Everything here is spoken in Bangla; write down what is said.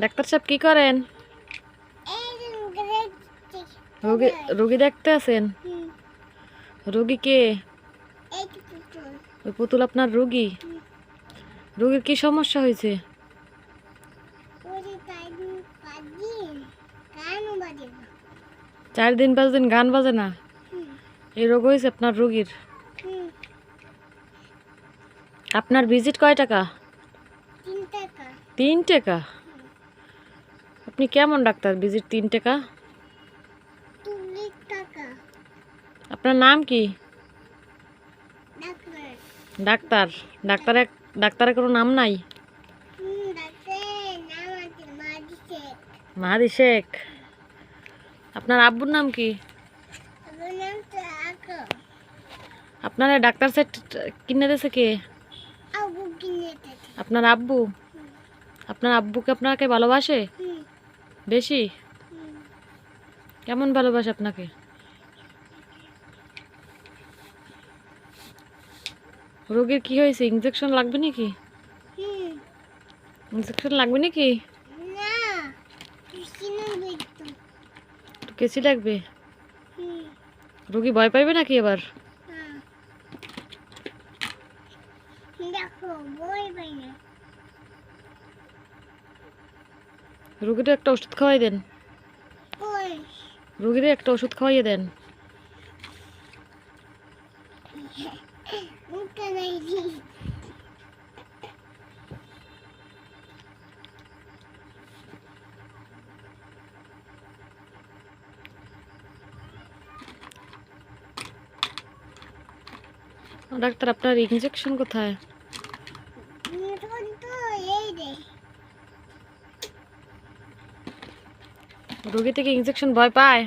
ডাক্তার সাহেব কি করেন? রোগী দেখতে আছেন? রোগী কে? ওই পুতুল আপনার রোগী? রোগীর কি সমস্যা হয়েছে? 4 দিন 5 দিন গান বাজে না? এই রোগ হয়েছে আপনার রোগীর? আপনার ভিজিট কয় টাকা? 3 টাকা? আপনি কেমন ডাক্তার, ভিজিট 3 টাকা? আপনার নাম কি? ডাক্তার? ডাক্তারের কোনো নাম নাই? মাহাদি শেখ। আপনার আব্বুর নাম কি? আপনারা ডাক্তার সেট কিনে দিয়েছে কে? আপনার আব্বু? আপনার আব্বুকে আপনাকে ভালোবাসে বেশি? কেমন ভালোবাসে আপনাকে? রোগীর কি হয়েছে? ইনজেকশন লাগবে নাকি? ইনজেকশন লাগবে নাকি? কেসি লাগবে? রোগী ভয় পাইবে নাকি এবার? রোগীরে একটা ওষুধ খাওয়াই দেন। রোগীরে একটা ওষুধ খাওয়াইয়ে দেন। ডাক্তার আপনার ইনজেকশন কোথায়? রোগী থেকে ইনজেকশন ভয় পায়?